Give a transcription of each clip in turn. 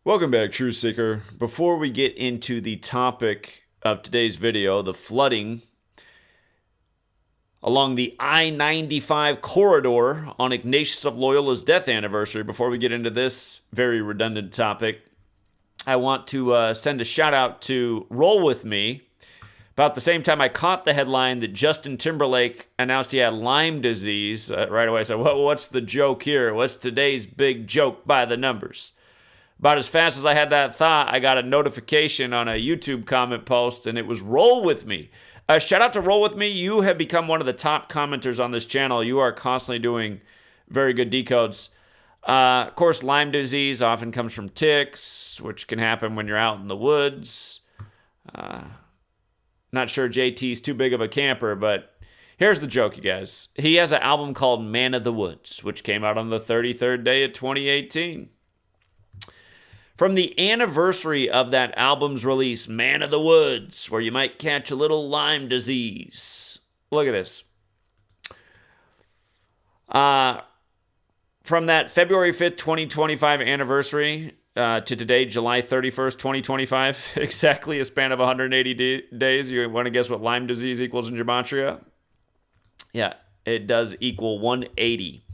Welcome back, Truth Seeker. Before we get into the topic of today's video, the flooding along the I-95 corridor on Ignatius of Loyola's death anniversary, before we get into this very redundant topic, I want to send a shout out to Roll With Me. About the same time I caught the headline that Justin Timberlake announced he had Lyme disease, right away I said, well, what's the joke here? What's today's big joke by the numbers? About as fast as I had that thought, I got a notification on a YouTube comment post, and it was Roll With Me. Shout out to Roll With Me. You have become one of the top commenters on this channel. You are constantly doing very good decodes. Of course, Lyme disease often comes from ticks, which can happen when you're out in the woods. Not sure JT's too big of a camper, but here's the joke, you guys. He has an album called Man of the Woods, which came out on the 33rd day of 2018. From the anniversary of that album's release, Man of the Woods, where you might catch a little Lyme disease. Look at this. From that February 5th, 2025 anniversary to today, July 31st, 2025, exactly a span of 180 days. You want to guess what Lyme disease equals in Gematria? Yeah, it does equal 180.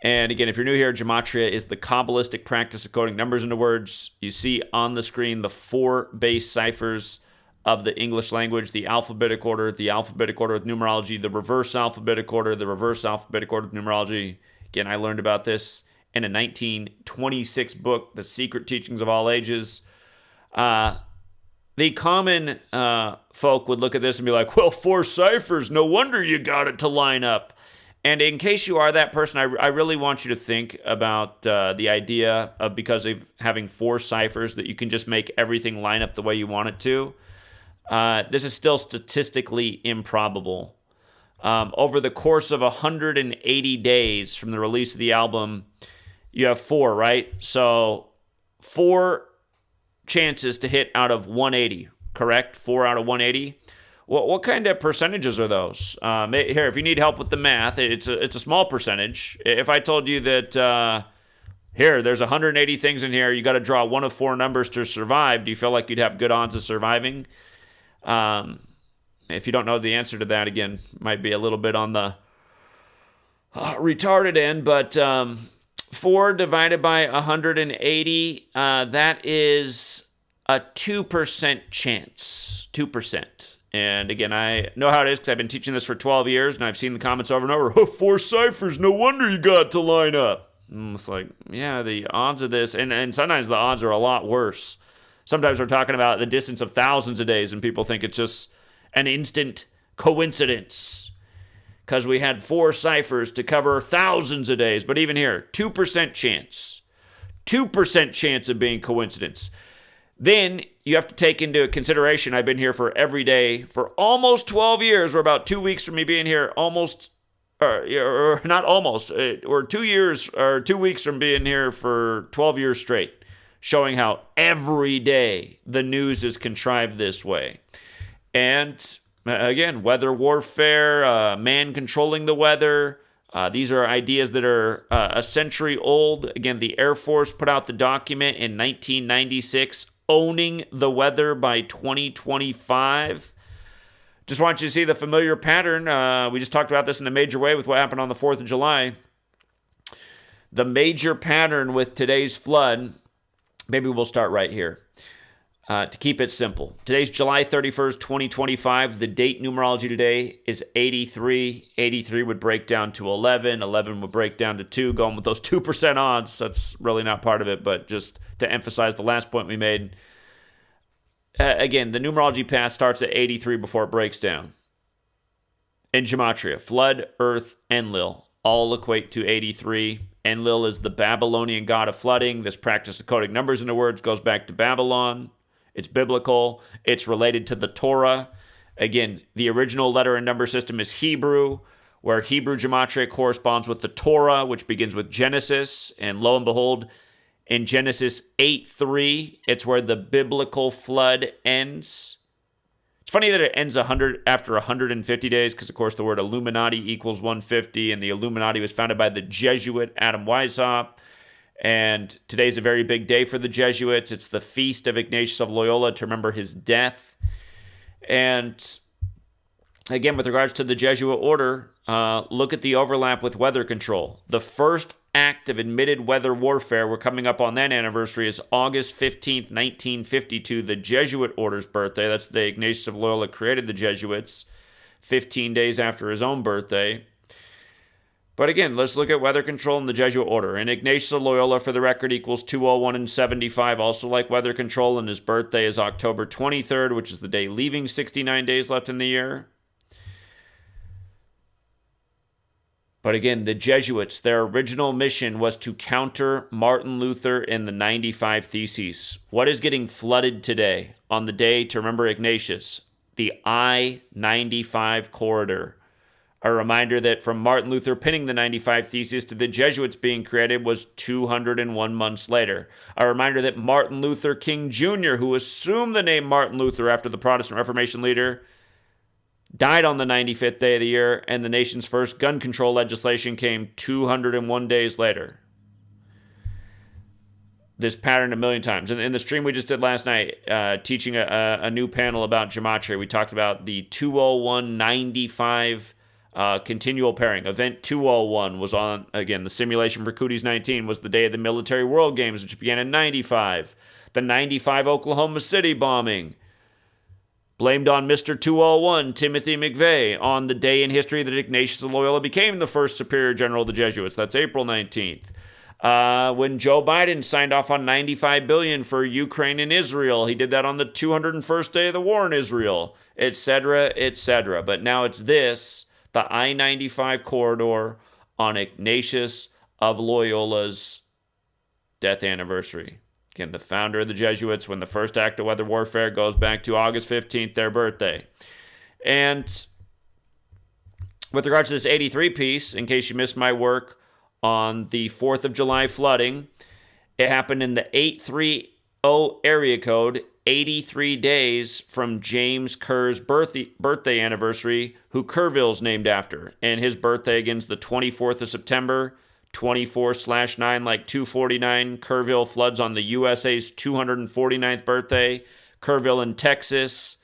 And again, if you're new here, Gematria is the Kabbalistic practice of coding numbers into words. You see on the screen the four base ciphers of the English language: the alphabetic order with numerology, the reverse alphabetic order with numerology. Again, I learned about this in a 1926 book, The Secret Teachings of All Ages. The common folk would look at this and be like, well, four ciphers, no wonder you got it to line up. And in case you are that person, I really want you to think about the idea of, because of having four ciphers, that you can just make everything line up the way you want it to. This is still statistically improbable. Over the course of 180 days from the release of the album, you have four, right? So 4 chances to hit out of 180, correct? 4 out of 180. What kind of percentages are those? Here, if you need help with the math, it's a small percentage. If I told you that, here, there's 180 things in here, you got to draw one of 4 numbers to survive, do you feel like you'd have good odds of surviving? If you don't know the answer to that, again, might be a little bit on the retarded end, but 4 divided by 180, that is a 2% chance. 2%. And again, I know how it is because I've been teaching this for 12 years, and I've seen the comments over and over. Oh, 4 ciphers, no wonder you got to line up. And it's like, yeah, the odds of this, and sometimes the odds are a lot worse. Sometimes we're talking about the distance of thousands of days, and people think it's just an instant coincidence because we had 4 ciphers to cover thousands of days. But even here, 2% chance. 2% chance of being coincidence. Then you have to take into consideration, I've been here for every day for almost 12 years. We're about 2 weeks from me being here almost, or not almost, or 2 years, or 2 weeks from being here for 12 years straight, showing how every day the news is contrived this way. And again, weather warfare, man controlling the weather. These are ideas that are a century old. Again, the Air Force put out the document in 1996, owning the weather by 2025. Just want you to see the familiar pattern. We just talked about this in a major way with what happened on the 4th of July. The major pattern with today's flood, maybe we'll start right here. To keep it simple, today's July 31st, 2025. The date numerology today is 83. 83 would break down to 11. 11 would break down to 2. Going with those 2% odds, that's really not part of it, but just to emphasize the last point we made. Again, the numerology path starts at 83 before it breaks down. In Gematria, flood, earth, Enlil all equate to 83. Enlil is the Babylonian god of flooding. This practice of coding numbers into words goes back to Babylon. It's biblical. It's related to the Torah. Again, the original letter and number system is Hebrew, where Hebrew Gematria corresponds with the Torah, which begins with Genesis. And lo and behold, in Genesis 8:3, it's where the biblical flood ends. It's funny that it ends after 150 days, because, of course, the word Illuminati equals 150, and the Illuminati was founded by the Jesuit Adam Weishaupt. And today's a very big day for the Jesuits. It's the feast of Ignatius of Loyola to remember his death. And again, with regards to the Jesuit order, look at the overlap with weather control. The first act of admitted weather warfare, we're coming up on that anniversary, is August 15th, 1952, the Jesuit order's birthday. That's the day Ignatius of Loyola created the Jesuits, 15 days after his own birthday. But again, let's look at weather control and the Jesuit order. And Ignatius of Loyola, for the record, equals 201 and 75, also like weather control, and his birthday is October 23rd, which is the day leaving 69 days left in the year. But again, the Jesuits, their original mission was to counter Martin Luther and the 95 Theses. What is getting flooded today on the day to remember Ignatius? The I-95 corridor. A reminder that from Martin Luther penning the 95 Theses to the Jesuits being created was 201 months later. A reminder that Martin Luther King Jr., who assumed the name Martin Luther after the Protestant Reformation leader, died on the 95th day of the year, and the nation's first gun control legislation came 201 days later. This pattern a million times. In the stream we just did last night, teaching a new panel about Gematria, we talked about the 201-95 continual pairing. Event 201 was on, again, the simulation for Cooties 19 was the day of the Military World Games, which began in 95. The 95 Oklahoma City bombing, blamed on Mr. 201, Timothy McVeigh, on the day in history that Ignatius of Loyola became the first superior general of the Jesuits. That's April 19th. When Joe Biden signed off on $95 billion for Ukraine and Israel, he did that on the 201st day of the war in Israel, etc., etc. But now it's this, the I-95 corridor on Ignatius of Loyola's death anniversary. Again, the founder of the Jesuits, when the first act of weather warfare goes back to August 15th, their birthday. And with regards to this 83 piece, in case you missed my work on the 4th of July flooding, it happened in the 830 area code, 83 days from James Kerr's birthday anniversary, who Kerrville's named after. And his birthday, again, is the 24th of September, 24/9, like 249. Kerrville floods on the USA's 249th birthday. Kerrville in Texas.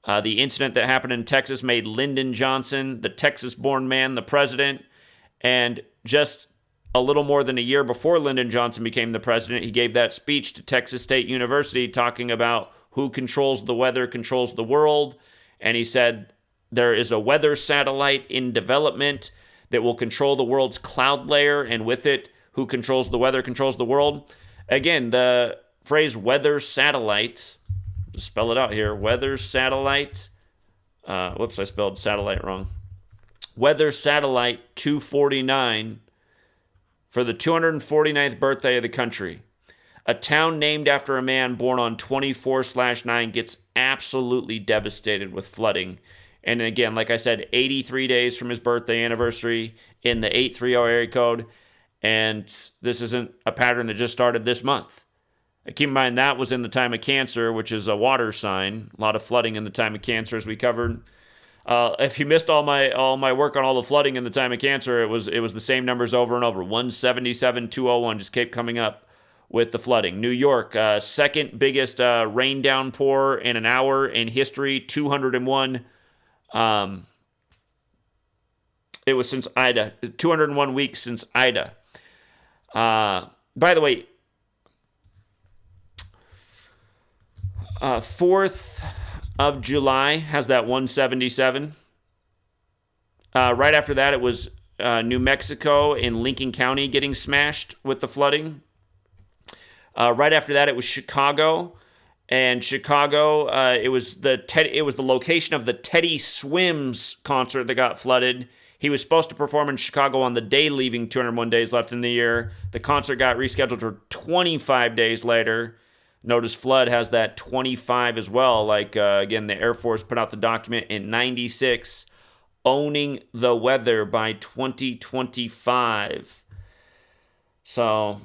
The incident that happened in Texas made Lyndon Johnson, the Texas-born man, the president. And just a little more than a year before Lyndon Johnson became the president, he gave that speech to Texas State University talking about who controls the weather controls the world. And he said there is a weather satellite in development that will control the world's cloud layer, and with it, who controls the weather controls the world. Again, the phrase weather satellite, just spell it out here, weather satellite, whoops, I spelled satellite wrong. Weather satellite 249 for the 249th birthday of the country. A town named after a man born on 24/9 gets absolutely devastated with flooding. And again, like I said, 83 days from his birthday anniversary in the 830 area code. And this isn't a pattern that just started this month. Keep in mind, that was in the time of Cancer, which is a water sign. A lot of flooding in the time of Cancer, as we covered. If you missed all my work on all the flooding in the time of Cancer, it was the same numbers over and over. 177, 201 just kept coming up with the flooding. New York, second biggest rain downpour in an hour in history, 201. It was since Ida, 201 weeks since Ida. By the way, 4th of July has that 177. Right after that, it was New Mexico in Lincoln County getting smashed with the flooding. Right after that, it was Chicago. And Chicago, it was the location of the Teddy Swims concert that got flooded. He was supposed to perform in Chicago on the day leaving 201 days left in the year. The concert got rescheduled for 25 days later. Notice flood has that 25 as well. Like, again, the Air Force put out the document in 96, owning the weather by 2025. So,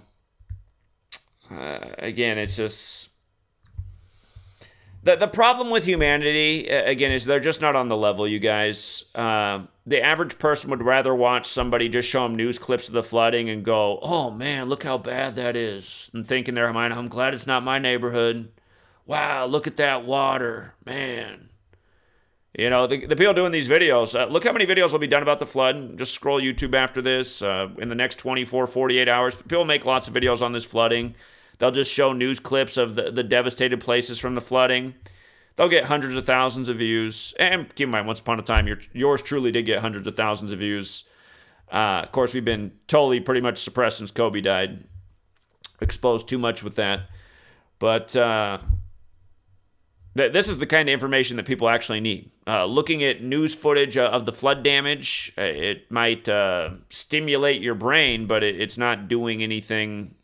again, it's just... The problem with humanity, again, is they're just not on the level, you guys. The average person would rather watch somebody just show them news clips of the flooding and go, oh man, look how bad that is. And think in their mind, I'm glad it's not my neighborhood. Wow, look at that water, man. You know, the people doing these videos, look how many videos will be done about the flood. Just scroll YouTube after this. In the next 24, 48 hours, people make lots of videos on this flooding. They'll just show news clips of the devastated places from the flooding. They'll get hundreds of thousands of views. And keep in mind, once upon a time, yours truly did get hundreds of thousands of views. Of course, we've been totally pretty much suppressed since Kobe died. Exposed too much with that. But this is the kind of information that people actually need. Looking at news footage of the flood damage, it might stimulate your brain, but it's not doing anything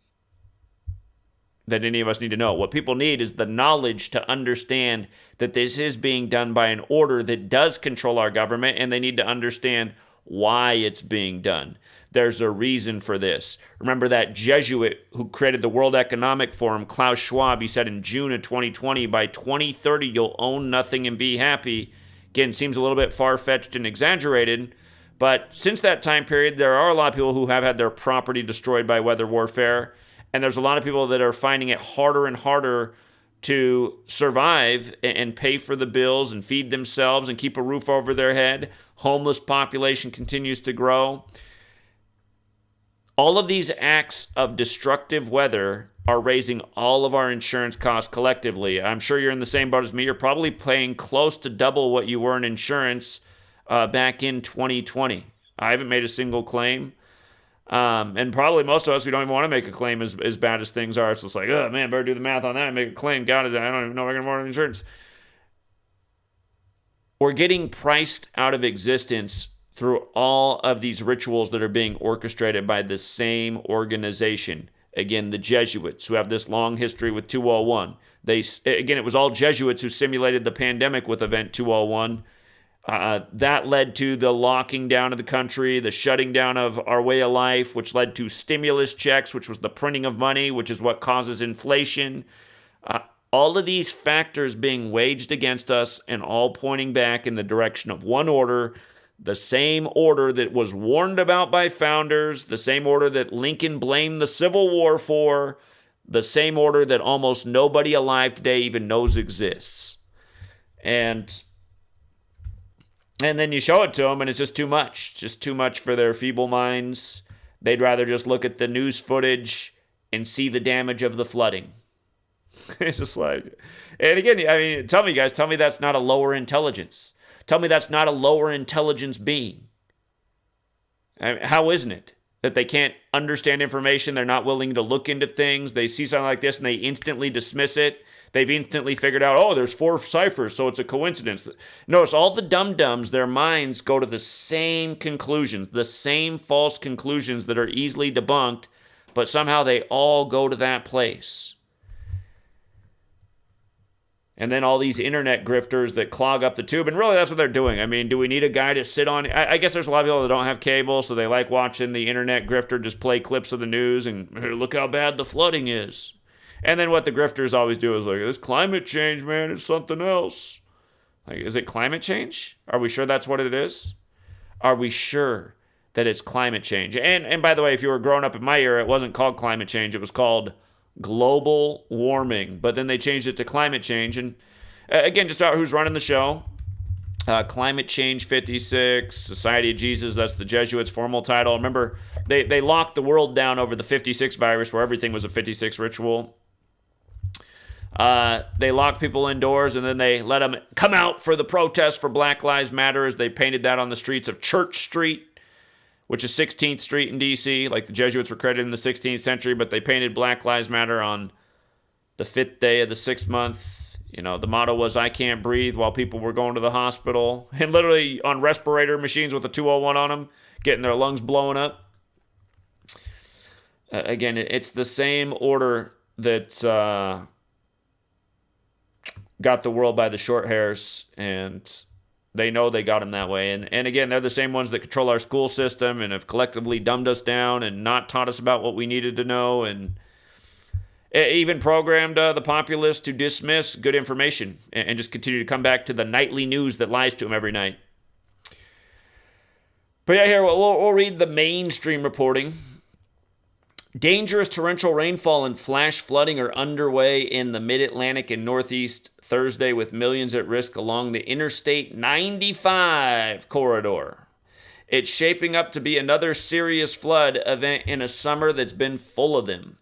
that any of us need to know. What people need is the knowledge to understand that this is being done by an order that does control our government, and they need to understand why it's being done. There's a reason for this. Remember that Jesuit who created the World Economic Forum, Klaus Schwab, he said in June of 2020, by 2030, you'll own nothing and be happy. Again, seems a little bit far-fetched and exaggerated, but since that time period, there are a lot of people who have had their property destroyed by weather warfare. And there's a lot of people that are finding it harder and harder to survive and pay for the bills and feed themselves and keep a roof over their head. Homeless population continues to grow. All of these acts of destructive weather are raising all of our insurance costs collectively. I'm sure you're in the same boat as me. You're probably paying close to double what you were in insurance back in 2020. I haven't made a single claim. And probably most of us, we don't even want to make a claim as bad as things are. It's just like, oh man, better do the math on that and make a claim. Got it. I don't even know if I can afford insurance. We're getting priced out of existence through all of these rituals that are being orchestrated by the same organization. Again, the Jesuits, who have this long history with 201. It was all Jesuits who simulated the pandemic with Event 201. That led to the locking down of the country, the shutting down of our way of life, which led to stimulus checks, which was the printing of money, which is what causes inflation. All of these factors being waged against us and all pointing back in the direction of one order, the same order that was warned about by founders, the same order that Lincoln blamed the Civil War for, the same order that almost nobody alive today even knows exists. And then you show it to them, and it's just too much for their feeble minds. They'd rather just look at the news footage and see the damage of the flooding. It's just like, and again, I mean, tell me that's not a lower intelligence. Tell me that's not a lower intelligence being. I mean, how isn't it? That they can't understand information, they're not willing to look into things, they see something like this and they instantly dismiss it. They've instantly figured out, oh, there's 4 ciphers, so it's a coincidence. Notice all the dum-dums, their minds go to the same conclusions, the same false conclusions that are easily debunked, but somehow they all go to that place. And then all these internet grifters that clog up the tube, and really that's what they're doing. I mean, do we need a guy to sit on? I guess there's a lot of people that don't have cable, so they like watching the internet grifter just play clips of the news and look how bad the flooding is. And then what the grifters always do is like, this climate change, man, it's something else. Like, is it climate change? Are we sure that's what it is? Are we sure that it's climate change? And by the way, if you were growing up in my era, it wasn't called climate change. It was called global warming. But then they changed it to climate change. And again, just about who's running the show. Climate Change 56, Society of Jesus, that's the Jesuits' formal title. Remember, they locked the world down over the 56 virus, where everything was a 56 ritual. They locked people indoors, and then they let them come out for the protest for Black Lives Matter as they painted that on the streets of Church Street, which is 16th Street in D.C. Like the Jesuits were credited in the 16th century, but they painted Black Lives Matter on the 5th day of the 6th month. You know, the motto was, I can't breathe, while people were going to the hospital. And literally on respirator machines with a 201 on them, getting their lungs blowing up. Again, it's the same order that got the world by the short hairs, and they know they got them that way. And again, they're the same ones that control our school system and have collectively dumbed us down and not taught us about what we needed to know. And even programmed the populace to dismiss good information and just continue to come back to the nightly news that lies to them every night. But yeah, here we'll read the mainstream reporting. Dangerous torrential rainfall and flash flooding are underway in the mid-Atlantic and Northeast Thursday, with millions at risk along the Interstate 95 corridor. It's shaping up to be another serious flood event in a summer that's been full of them.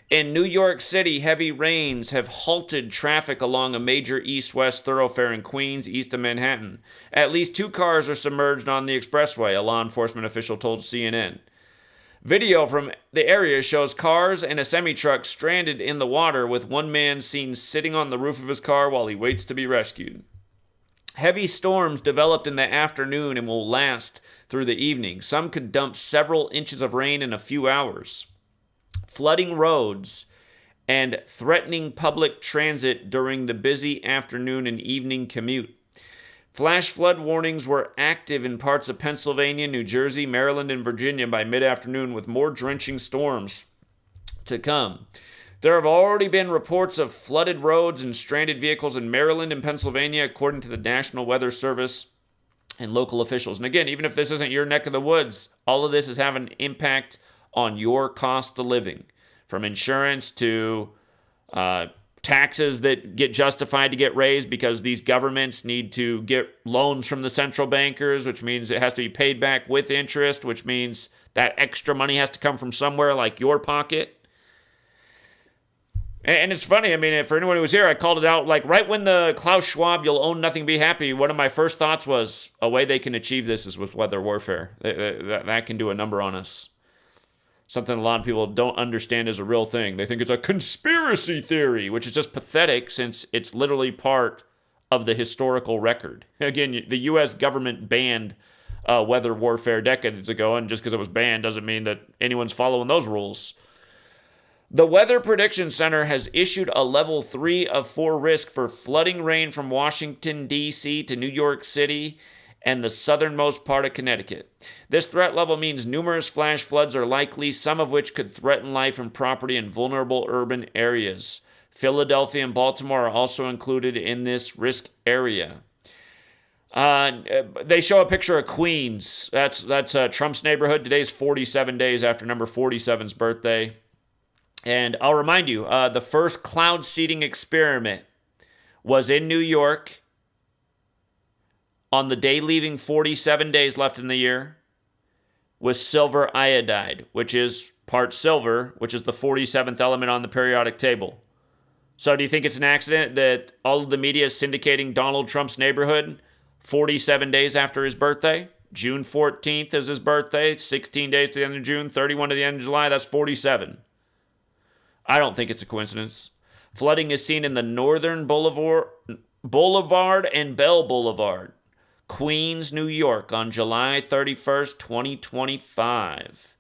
In New York City, heavy rains have halted traffic along a major east-west thoroughfare in Queens, east of Manhattan. At least 2 cars are submerged on the expressway, a law enforcement official told CNN. Video from the area shows cars and a semi-truck stranded in the water, with one man seen sitting on the roof of his car while he waits to be rescued. Heavy storms developed in the afternoon and will last through the evening. Some could dump several inches of rain in a few hours, flooding roads and threatening public transit during the busy afternoon and evening commute. Flash flood warnings were active in parts of Pennsylvania, New Jersey, Maryland, and Virginia by mid-afternoon, with more drenching storms to come. There have already been reports of flooded roads and stranded vehicles in Maryland and Pennsylvania, according to the National Weather Service and local officials. And again, even if this isn't your neck of the woods, all of this is having an impact on your cost of living, from insurance to taxes that get justified to get raised because these governments need to get loans from the central bankers, which means it has to be paid back with interest, which means that extra money has to come from somewhere like your pocket. And it's funny, I mean, for anyone who was here, I called it out, like right when the Klaus Schwab, you'll own nothing, be happy, one of my first thoughts was, a way they can achieve this is with weather warfare. That can do a number on us. Something a lot of people don't understand is a real thing. They think it's a conspiracy theory, which is just pathetic since it's literally part of the historical record. Again, the U.S. government banned weather warfare decades ago, and just because it was banned doesn't mean that anyone's following those rules. The Weather Prediction Center has issued a level 3 of 4 risk for flooding rain from Washington, D.C. to New York City and the southernmost part of Connecticut. This threat level means numerous flash floods are likely, some of which could threaten life and property in vulnerable urban areas. Philadelphia and Baltimore are also included in this risk area. They show a picture of Queens. That's Trump's neighborhood. Today's 47 days after number 47's birthday. And I'll remind you, the first cloud seeding experiment was in New York on the day leaving 47 days left in the year with silver iodide, which is part silver, which is the 47th element on the periodic table. So do you think it's an accident that all of the media is syndicating Donald Trump's neighborhood 47 days after his birthday? June 14th is his birthday, 16 days to the end of June, 31 to the end of July, that's 47. I don't think it's a coincidence. Flooding is seen in the Northern Boulevard and Bell Boulevard, Queens, New York, on July 31st, 2025.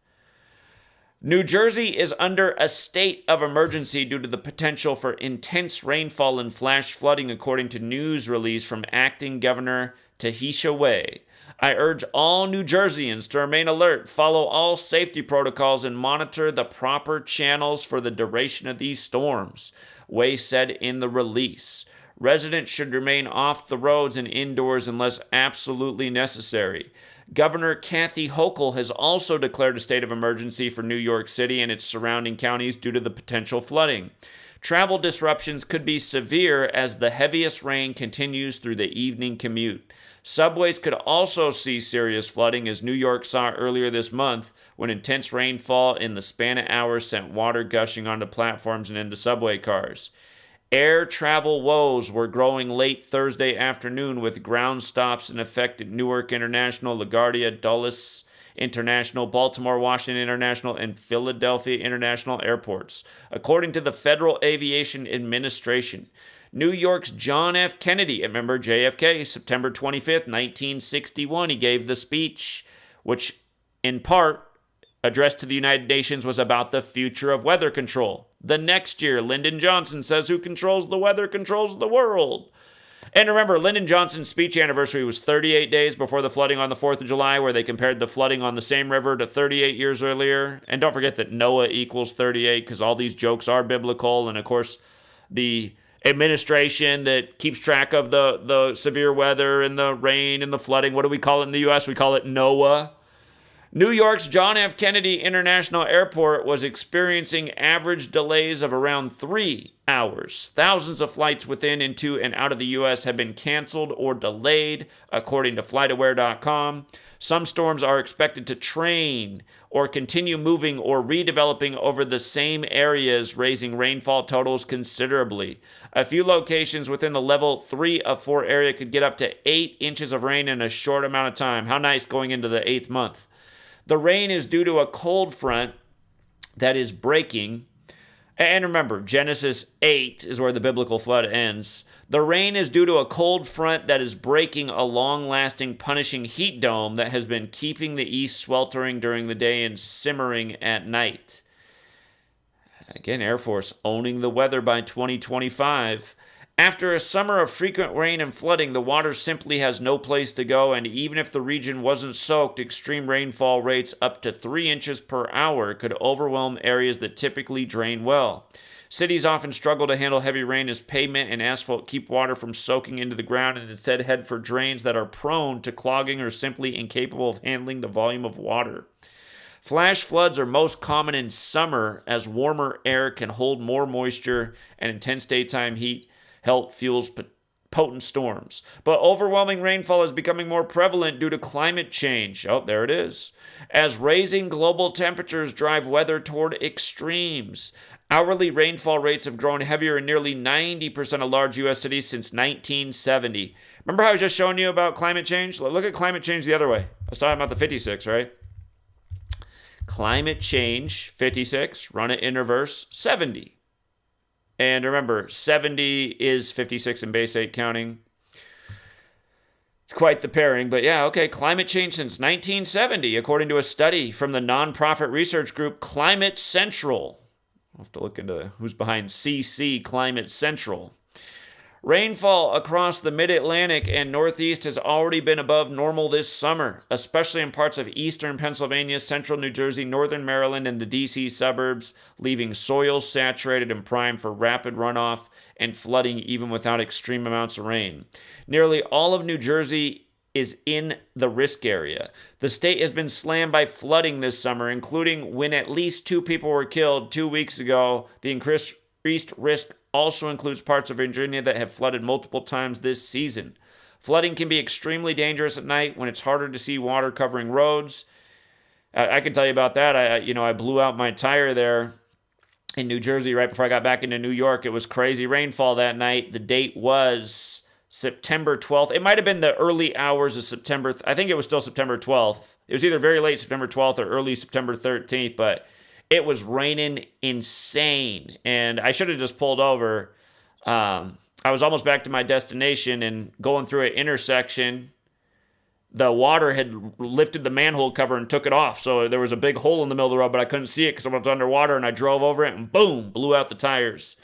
New Jersey is under a state of emergency due to the potential for intense rainfall and flash flooding, according to news release from Acting Governor Tahisha Way. I urge all New Jerseyans to remain alert, follow all safety protocols, and monitor the proper channels for the duration of these storms, Way said in the release. Residents should remain off the roads and indoors unless absolutely necessary. Governor Kathy Hochul has also declared a state of emergency for New York City and its surrounding counties due to the potential flooding. Travel disruptions could be severe as the heaviest rain continues through the evening commute. Subways could also see serious flooding, as New York saw earlier this month when intense rainfall in the span of hours sent water gushing onto platforms and into subway cars. Air travel woes were growing late Thursday afternoon, with ground stops in effect at Newark International, LaGuardia, Dulles International, Baltimore, Washington International, and Philadelphia International airports, according to the Federal Aviation Administration. New York's John F. Kennedy, remember JFK, September 25th, 1961, he gave the speech, which in part addressed to the United Nations was about the future of weather control. The next year, Lyndon Johnson says who controls the weather controls the world. And remember, Lyndon Johnson's speech anniversary was 38 days before the flooding on the 4th of July, where they compared the flooding on the same river to 38 years earlier. And don't forget that Noah equals 38, because all these jokes are biblical. And of course, the administration that keeps track of the severe weather and the rain and the flooding, what do we call it in the U.S.? We call it NOAA. New York's John F. Kennedy International Airport was experiencing average delays of around 3 hours. Thousands of flights within, into, and out of the U.S. have been canceled or delayed, according to FlightAware.com. Some storms are expected to train or continue moving or redeveloping over the same areas, raising rainfall totals considerably. A few locations within the level 3 of 4 area could get up to 8 inches of rain in a short amount of time. How nice going into the 8th month. The rain is due to a cold front that is breaking. And remember, Genesis 8 is where the biblical flood ends. The rain is due to a cold front that is breaking a long-lasting, punishing heat dome that has been keeping the east sweltering during the day and simmering at night. Again, Air Force owning the weather by 2025. After a summer of frequent rain and flooding, the water simply has no place to go, and even if the region wasn't soaked, extreme rainfall rates up to 3 inches per hour could overwhelm areas that typically drain well. Cities often struggle to handle heavy rain as pavement and asphalt keep water from soaking into the ground and instead head for drains that are prone to clogging or simply incapable of handling the volume of water. Flash floods are most common in summer as warmer air can hold more moisture and intense daytime heat help fuels potent storms. But overwhelming rainfall is becoming more prevalent due to climate change. Oh, there it is. As rising global temperatures drive weather toward extremes. Hourly rainfall rates have grown heavier in nearly 90% of large U.S. cities since 1970. Remember how I was just showing you about climate change? Look at climate change the other way. I was talking about the 56, right? Climate change, 56, run it in reverse, 70. And remember, 70 is 56 in Bay State counting. It's quite the pairing, but yeah, okay. Climate change since 1970, according to a study from the nonprofit research group Climate Central. I'll have to look into who's behind CC Climate Central. Rainfall across the mid-Atlantic and Northeast has already been above normal this summer, especially in parts of eastern Pennsylvania, central New Jersey, northern Maryland, and the D.C. suburbs, leaving soils saturated and primed for rapid runoff and flooding even without extreme amounts of rain. Nearly all of New Jersey is in the risk area. The state has been slammed by flooding this summer, including when at least 2 people were killed 2 weeks ago. The increased risk also includes parts of Virginia that have flooded multiple times this season. Flooding can be extremely dangerous at night when it's harder to see water covering roads. I can tell you about that. I blew out my tire there in New Jersey right before I got back into New York. It was crazy rainfall that night. The date was September 12th. It might have been the early hours of September. I think it was still September 12th. It was either very late September 12th or early September 13th, but it was raining insane, and I should have just pulled over. I was almost back to my destination, and going through an intersection, the water had lifted the manhole cover and took it off. So there was a big hole in the middle of the road, but I couldn't see it because I was underwater, and I drove over it, and boom, blew out the tires.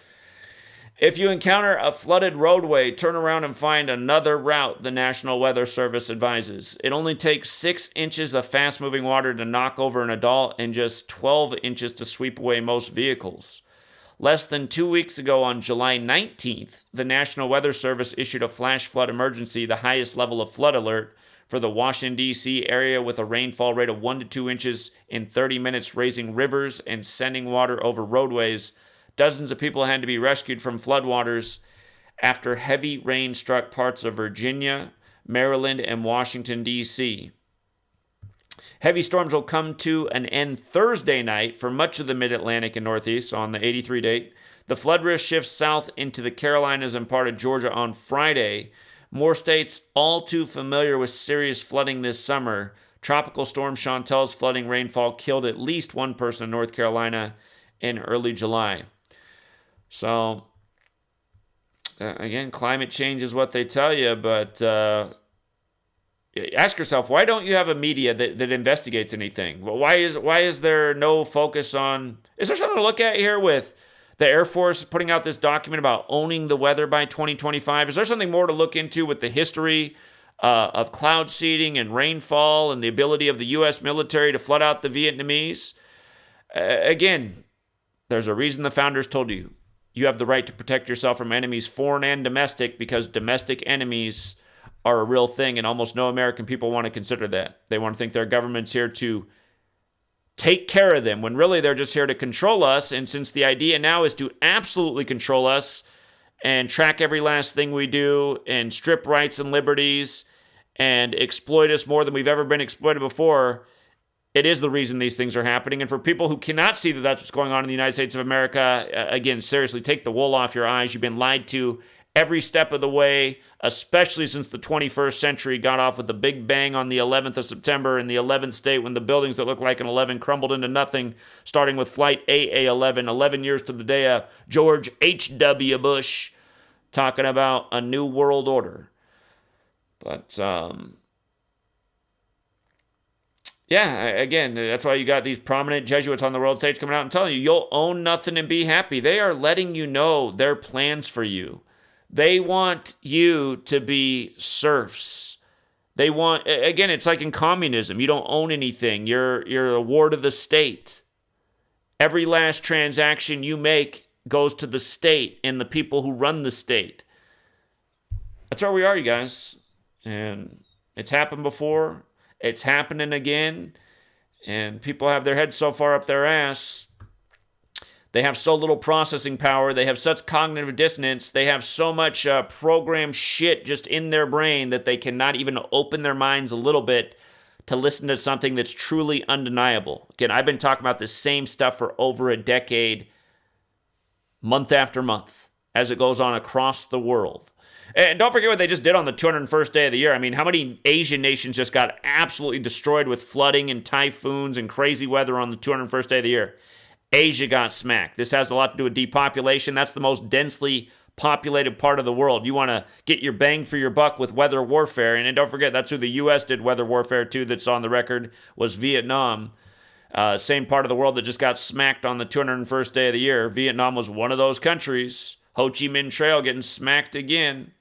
If you encounter a flooded roadway, turn around and find another route, the National Weather Service advises. It only takes 6 inches of fast-moving water to knock over an adult and just 12 inches to sweep away most vehicles. Less than 2 weeks ago, on July 19th, the National Weather Service issued a flash flood emergency, the highest level of flood alert, for the Washington, D.C. area with a rainfall rate of 1 to 2 inches in 30 minutes, raising rivers and sending water over roadways. Dozens of people had to be rescued from floodwaters after heavy rain struck parts of Virginia, Maryland, and Washington, D.C. Heavy storms will come to an end Thursday night for much of the mid-Atlantic and Northeast on the 83 date. The flood risk shifts south into the Carolinas and part of Georgia on Friday. More states all too familiar with serious flooding this summer. Tropical storm Chantal's flooding rainfall killed at least 1 person in North Carolina in early July. So, again, climate change is what they tell you, but ask yourself, why don't you have a media that investigates anything? Why is there no focus on... Is there something to look at here with The Air Force is putting out this document about owning the weather by 2025. Is there something more to look into with the history of cloud seeding and rainfall and the ability of the U.S. military to flood out the Vietnamese? Again, there's a reason the founders told you have the right to protect yourself from enemies, foreign and domestic, because domestic enemies are a real thing, and almost no American people want to consider that. They want to think their government's here to take care of them, when really they're just here to control us. And since the idea now is to absolutely control us and track every last thing we do and strip rights and liberties and exploit us more than we've ever been exploited before, it is the reason these things are happening. And for people who cannot see that that's what's going on in the United States of America, again, seriously, take the wool off your eyes. You've been lied to every step of the way, especially since the 21st century got off with the big bang on the 11th of September in the 11th state, when the buildings that looked like an 11 crumbled into nothing, starting with Flight AA-11, 11 years to the day of George H.W. Bush talking about a new world order. But, yeah, again, that's why you got these prominent Jesuits on the world stage coming out and telling you, you'll own nothing and be happy. They are letting you know their plans for you. They want you to be serfs. They want, again, it's like in communism. You don't own anything. You're a ward of the state. Every last transaction you make goes to the state and the people who run the state. That's where we are, you guys. And it's happened before. It's happening again. And people have their heads so far up their ass. They have so little processing power. They have such cognitive dissonance. They have so much programmed shit just in their brain that they cannot even open their minds a little bit to listen to something that's truly undeniable. Again, I've been talking about this same stuff for over a decade, month after month, as it goes on across the world. And don't forget what they just did on the 201st day of the year. I mean, how many Asian nations just got absolutely destroyed with flooding and typhoons and crazy weather on the 201st day of the year? Asia got smacked. This has a lot to do with depopulation. That's the most densely populated part of the world. You want to get your bang for your buck with weather warfare. And don't forget, that's who the U.S. did weather warfare to, that's on the record, was Vietnam. Same part of the world that just got smacked on the 201st day of the year. Vietnam was one of those countries. Ho Chi Minh Trail getting smacked again.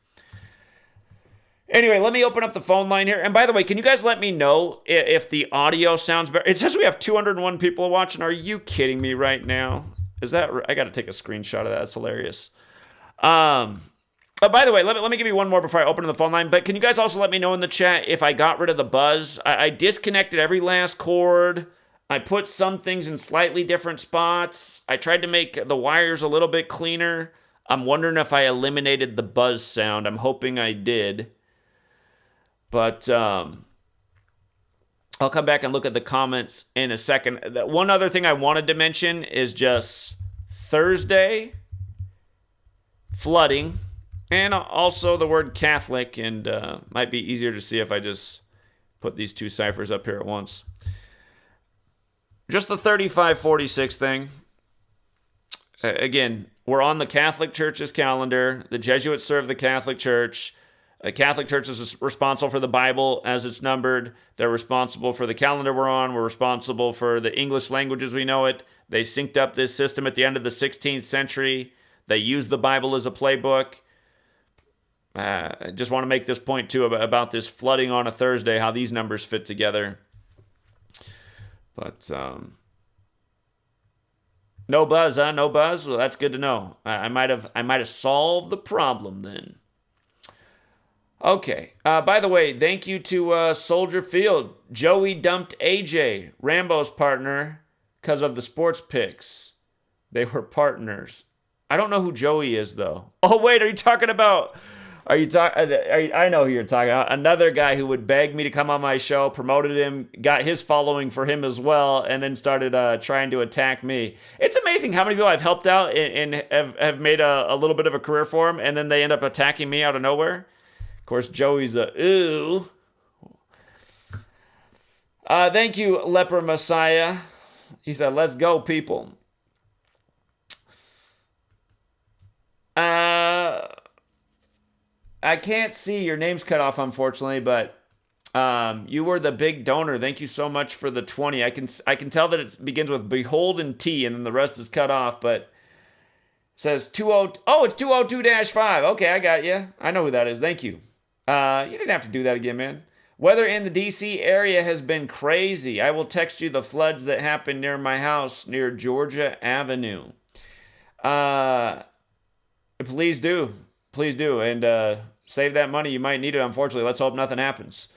Anyway, let me open up the phone line here. And by the way, can you guys let me know if the audio sounds better? It says we have 201 people watching. Are you kidding me right now? Is that I got to take a screenshot of that. That's hilarious. Oh, by the way, let me give you one more before I open the phone line. But can you guys also let me know in the chat if I got rid of the buzz? I disconnected every last cord. I put some things in slightly different spots. I tried to make the wires a little bit cleaner. I'm wondering if I eliminated the buzz sound. I'm hoping I did. But I'll come back and look at the comments in a second. One other thing I wanted to mention is just Thursday, flooding, and also the word Catholic, and might be easier to see if I just put these two ciphers up here at once. Just the 3546 thing. Again, we're on the Catholic Church's calendar. The Jesuits serve the Catholic Church. The Catholic Church is responsible for the Bible as it's numbered. They're responsible for the calendar we're on. We're responsible for the English language as we know it. They synced up this system at the end of the 16th century. They used the Bible as a playbook. I just want to make this point, too, about this flooding on a Thursday, how these numbers fit together. But, no buzz, huh? No buzz? Well, that's good to know. I might have solved the problem then. Okay. By the way, thank you to Soldier Field. Joey dumped AJ, Rambo's partner, because of the sports picks. They were partners. I don't know who Joey is, though. Oh, wait, are you talking about... I know who you're talking about. Another guy who would beg me to come on my show, promoted him, got his following for him as well, and then started trying to attack me. It's amazing how many people I've helped out and have made a little bit of a career for him, and then they end up attacking me out of nowhere. Of course, Joey's ooh. Thank you, Leper Messiah. He said, let's go, people. I can't see. Your name's cut off, unfortunately, but you were the big donor. Thank you so much for the 20. I can tell that it begins with beholden T, and then the rest is cut off, but Says 20. Oh, it's 202-5. Okay, I got you. I know who that is. Thank you. You didn't have to do that again, man. Weather in the D.C. area has been crazy. I will text you the floods that happened near my house near Georgia Avenue. Please do. Please do. And save that money. You might need it, unfortunately. Let's hope nothing happens.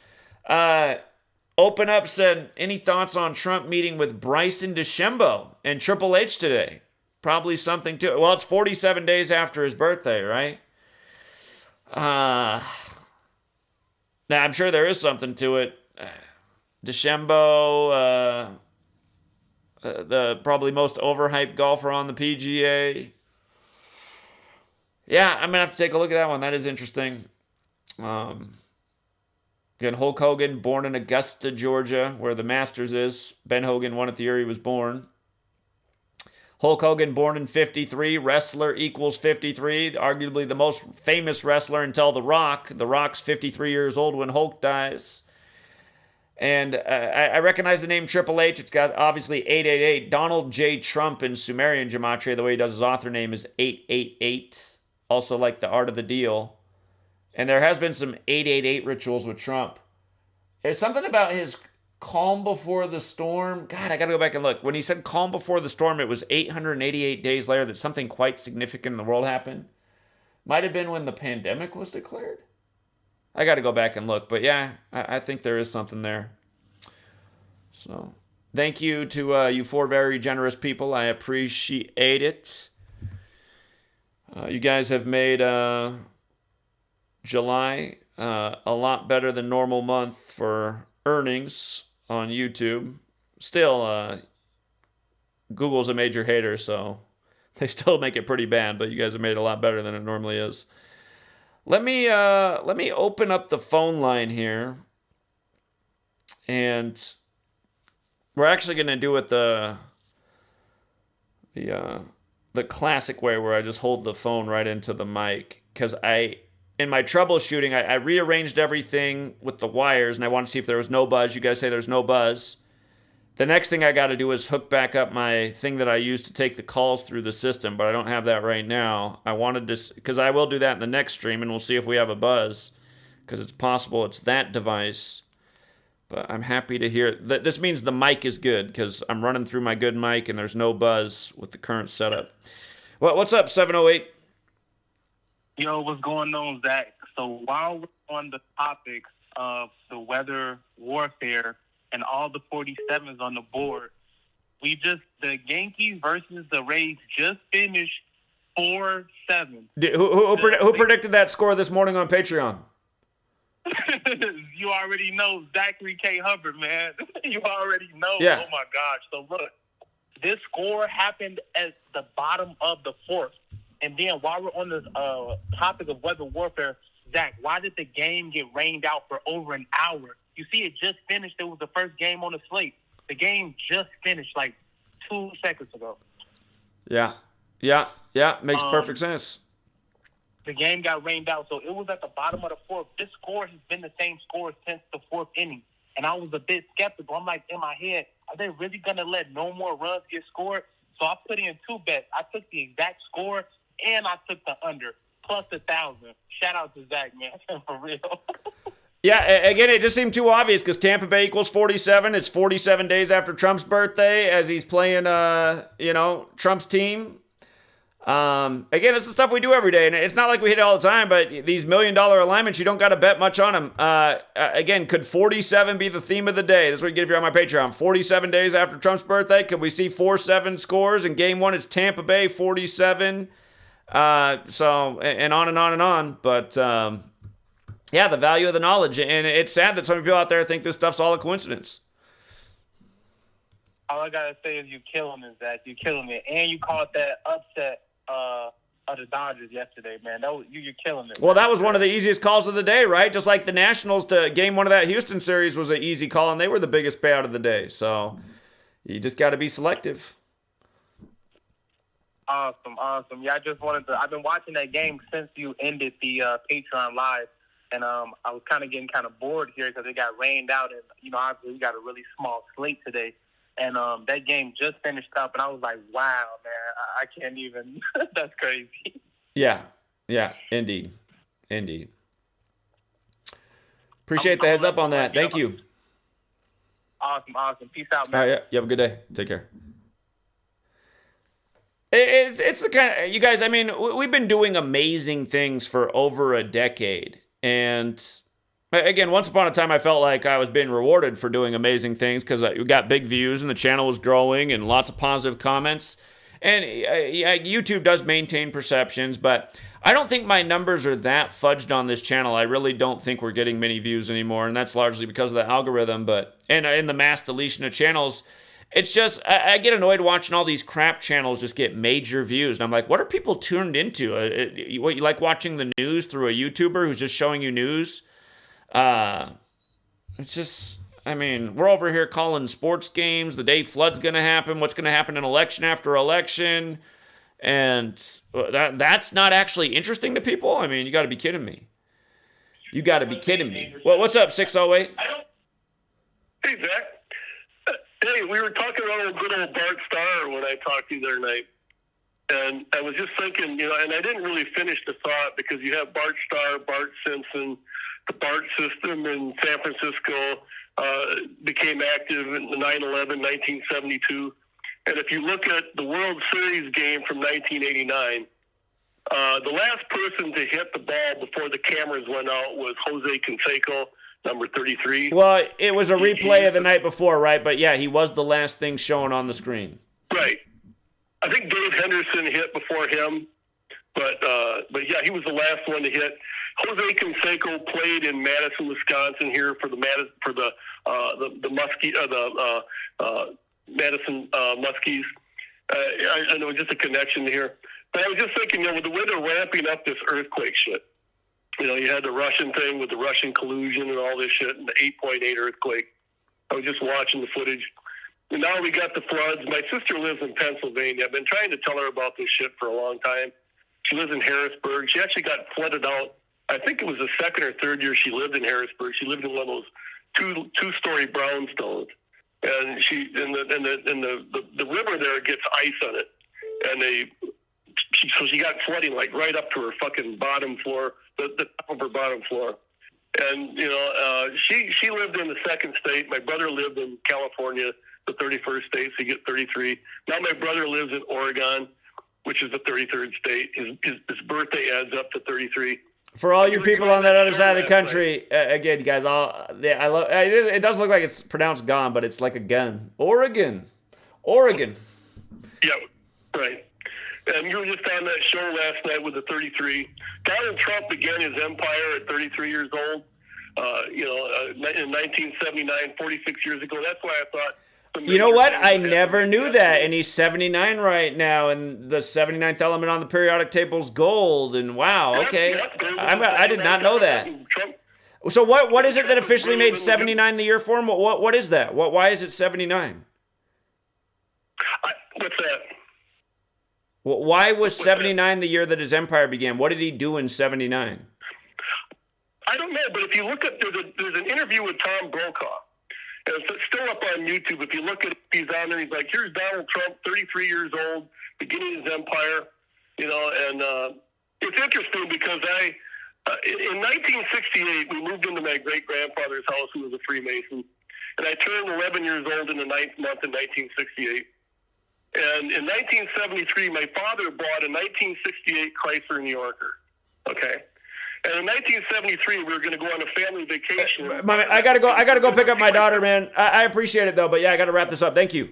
Open Up said, any thoughts on Trump meeting with Bryson DeChambeau and Triple H today? Probably something to it. Well, it's 47 days after his birthday, right? Now, I'm sure there is something to it. DeChambeau, the probably most overhyped golfer on the PGA. Yeah, I'm going to have to take a look at that one. That is interesting. Again, Hulk Hogan, born in Augusta, Georgia, where the Masters is. Ben Hogan won it the year he was born. Hulk Hogan, born in 53, wrestler equals 53, arguably the most famous wrestler until The Rock. The Rock's 53 years old when Hulk dies. And I recognize the name Triple H. It's got obviously 888. Donald J. Trump in Sumerian Gematria, the way he does his author name is 888. Also like the art of the deal. And there has been some 888 rituals with Trump. There's something about his calm before the storm. God, I got to go back and look. When he said calm before the storm, it was 888 days later that something quite significant in the world happened. Might have been when the pandemic was declared. I got to go back and look. But yeah, I think there is something there. So thank you to you four very generous people. I appreciate it. You guys have made July a lot better than normal month for earnings on YouTube. Still, Google's a major hater, so they still make it pretty bad, but you guys have made it a lot better than it normally is. Let me open up the phone line here, and we're actually going to do it the classic way where I just hold the phone right into the mic, because in my troubleshooting, I rearranged everything with the wires, and I want to see if there was no buzz. You guys say there's no buzz. The next thing I got to do is hook back up my thing that I use to take the calls through the system, but I don't have that right now. I wanted to, because I will do that in the next stream, and we'll see if we have a buzz, because it's possible it's that device. But I'm happy to hear that. This means the mic is good, because I'm running through my good mic, and there's no buzz with the current setup. What's up, 708? Yo, what's going on, Zach? So while we're on the topic of the weather warfare and all the 47s on the board, the Yankees versus the Rays just finished 4-7. Who predicted that score this morning on Patreon? You already know Zachary K. Hubbard, man. You already know. Yeah. Oh, my gosh. So, look, this score happened at the bottom of the fourth. And then while we're on this topic of weather warfare, Zach, why did the game get rained out for over an hour? You see, it just finished. It was the first game on the slate. The game just finished like 2 seconds ago. Yeah. Makes perfect sense. The game got rained out, so it was at the bottom of the fourth. This score has been the same score since the fourth inning. And I was a bit skeptical. I'm like, in my head, are they really going to let no more runs get scored? So I put in 2 bets. I took the exact score, and I took the under, plus 1,000. Shout out to Zach, man, for real. Yeah, again, it just seemed too obvious because Tampa Bay equals 47. It's 47 days after Trump's birthday as he's playing, Trump's team. Again, it's the stuff we do every day, and it's not like we hit it all the time, but these $1 million alignments, you don't got to bet much on them. Again, could 47 be the theme of the day? This is what you get if you're on my Patreon. 47 days after Trump's birthday, could we see 4-7 scores? In game 1, it's Tampa Bay 47. So, and on and on and on. But, yeah, the value of the knowledge. And it's sad that some people out there think this stuff's all a coincidence. All I got to say is you're killing it, Zach. You're killing it. And you caught that upset of the Dodgers yesterday, man. You're killing it. Well, that was one of the easiest calls of the day, right? Just like the Nationals to game 1 of that Houston series was an easy call, and they were the biggest payout of the day. So you just got to be selective. Awesome. Yeah, I've been watching that game since you ended the Patreon live, and I was getting bored here because it got rained out, and obviously we got a really small slate today. And that game just finished up, and I was like, wow, man, I can't even. That's crazy. Yeah, indeed. Appreciate the heads up on that. Thank you. Awesome. Peace out, man. All right, you have a good day. Take care. It's the kind of, you guys, I mean, we've been doing amazing things for over a decade. And again, once upon a time, I felt like I was being rewarded for doing amazing things because we got big views and the channel was growing and lots of positive comments. And YouTube does maintain perceptions, but I don't think my numbers are that fudged on this channel. I really don't think we're getting many views anymore, and that's largely because of the algorithm. But and in the mass deletion of channels, it's just I get annoyed watching all these crap channels just get major views, and I'm like, what are people tuned into? What, you like watching the news through a YouTuber who's just showing you news? It's just, I mean, we're over here calling sports games, the day flood's going to happen, what's going to happen in election after election, and that's not actually interesting to people? I mean, you got to be kidding me. Well, what's up, 608? Hey, Zach. Hey, we were talking about old good old Bart Starr when I talked to you the other night. And I was just thinking, and I didn't really finish the thought because you have Bart Starr, Bart Simpson, the BART system in San Francisco became active in the 9/11, 1972. And if you look at the World Series game from 1989, the last person to hit the ball before the cameras went out was Jose Canseco, number 33. Well, it was a replay of the night before, right? But yeah, he was the last thing shown on the screen. Right. I think Dave Henderson hit before him, but yeah, he was the last one to hit. Jose Canseco played in Madison, Wisconsin here for the Madison Muskies. I know just a connection here. But I was just thinking, with the way they're ramping up this earthquake shit, you had the Russian thing with the Russian collusion and all this shit and the 8.8 earthquake. I was just watching the footage. And now we got the floods. My sister lives in Pennsylvania. I've been trying to tell her about this shit for a long time. She lives in Harrisburg. She actually got flooded out. I think it was the second or third year she lived in Harrisburg. She lived in one of those two-story brownstones. And the river there gets ice on it. And so she got flooding like right up to her fucking bottom floor, the top of her bottom floor. And, she lived in the second state. My brother lived in California, the 31st state, so you get 33. Now my brother lives in Oregon, which is the 33rd state. His birthday adds up to 33. For all you people on that other side of the country, again, you guys, I love it. It does look like it's pronounced "gone," but it's like a gun. Oregon. Yeah, right. And you were just on that show last night with the 33. Donald Trump began his empire at 33 years old. In 1979, 46 years ago. That's why I thought. You know what? I never knew that. And he's 79 right now, and the 79th element on the periodic table's gold. And wow, okay. I did not know that. So what is it that officially made 79 the year for him? What is that? Why is it 79? What's that? Why was 79 the year that his empire began? What did he do in 79? I don't know, but if you look at, there's an interview with Tom Brokaw. And it's still up on YouTube. If you look at it, he's on there. He's like, here's Donald Trump, 33 years old, beginning his empire. And it's interesting because in 1968, we moved into my great-grandfather's house, who was a Freemason. And I turned 11 years old in the 9th month in 1968. And in 1973, my father bought a 1968 Chrysler New Yorker. Okay. And in 1973, we were going to go on a family vacation. I gotta go pick up my daughter, man. I appreciate it though, but yeah, I gotta wrap this up. Thank you.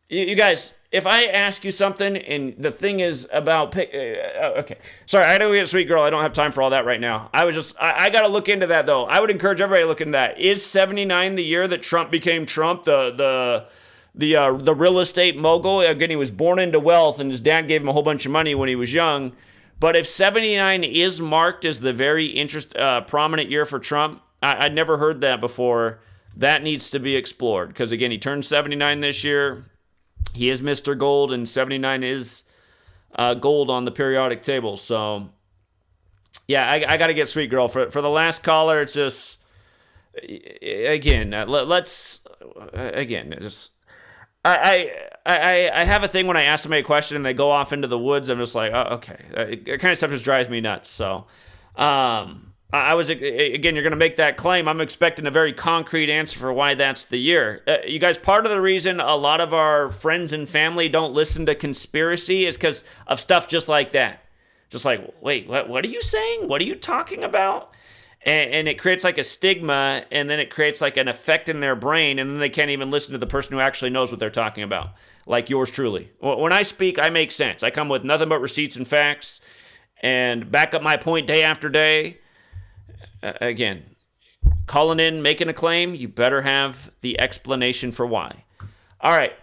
You guys, if I ask you something and the thing is about okay, sorry, I gotta get Sweet Girl. I don't have time for all that right now. I gotta look into that though. I would encourage everybody to look into that. Is 79 the year that Trump became Trump? The real estate mogul. Again, he was born into wealth, and his dad gave him a whole bunch of money when he was young. But if 79 is marked as the very prominent year for Trump, I'd never heard that before. That needs to be explored. Because, again, he turned 79 this year. He is Mr. Gold, and 79 is gold on the periodic table. So, yeah, I got to get Sweet Girl. For the last caller, it's just, again, I have a thing when I ask somebody a question and they go off into the woods. I'm just like, oh, okay. It kind of stuff just drives me nuts. So, I was, again, you're going to make that claim. I'm expecting a very concrete answer for why that's the year. You guys, part of the reason a lot of our friends and family don't listen to conspiracy is because of stuff just like that. Just like, wait, what are you saying? What are you talking about? And it creates like a stigma, and then it creates like an effect in their brain, and then they can't even listen to the person who actually knows what they're talking about, like yours truly. When I speak, I make sense. I come with nothing but receipts and facts and back up my point day after day. Again, calling in, making a claim, you better have the explanation for why. All right,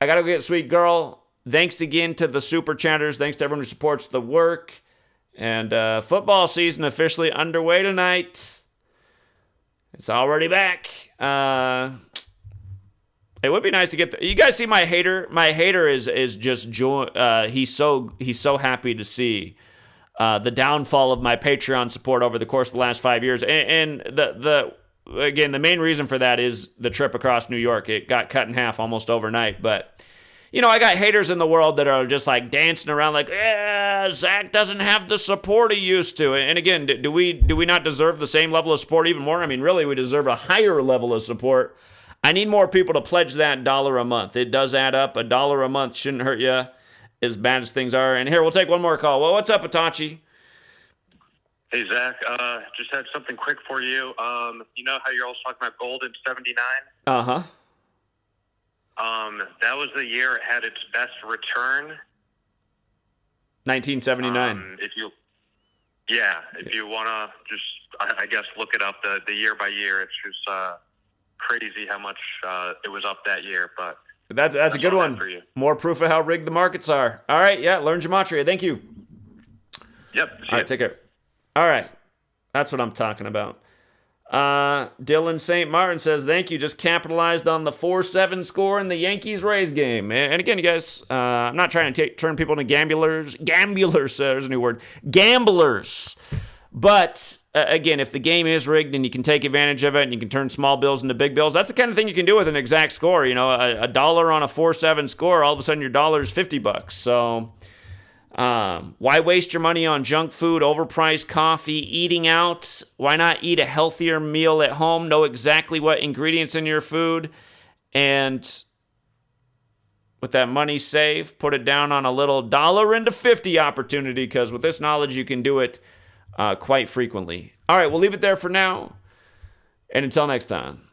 I got to go get Sweet Girl. Thanks again to the Super Chatters. Thanks to everyone who supports the work. And football season officially underway tonight. It's already back. It would be nice to get you guys see my hater. My hater is just joy. He's so happy to see the downfall of my Patreon support over the course of the last 5 years. And the main reason for that is the trip across New York. It got cut in half almost overnight, but. I got haters in the world that are just like dancing around like, Zach doesn't have the support he used to. And again, do we not deserve the same level of support even more? I mean, really, we deserve a higher level of support. I need more people to pledge that $1 a month. It does add up. $1 a month shouldn't hurt you as bad as things are. And here, we'll take one more call. Well, what's up, Itachi? Hey, Zach. Just had something quick for you. You know how you're always talking about gold in 79? Uh-huh. That was the year it had its best return. 1979. If you want to just, I guess, look it up, the year by year. It's just crazy how much it was up that year. But that's a good one. For you. More proof of how rigged the markets are. All right, yeah, learn Gematria. Thank you. Yep. All right, take care. All right, that's what I'm talking about. Dylan St. Martin says, thank you. Just capitalized on the 4-7 score in the Yankees-Rays game. And again, you guys, I'm not trying to turn people into gamblers. There's a new word. Gamblers. But, again, if the game is rigged and you can take advantage of it and you can turn small bills into big bills, that's the kind of thing you can do with an exact score. A $1 on a 4-7 score, all of a sudden your dollar is $50. So... why waste your money on junk food, overpriced coffee, eating out? Why not eat a healthier meal at home? Know exactly what ingredients in your food, and with that money saved, put it down on a little $1 into 50 opportunity, because with this knowledge, you can do it quite frequently. All right, we'll leave it there for now, and until next time.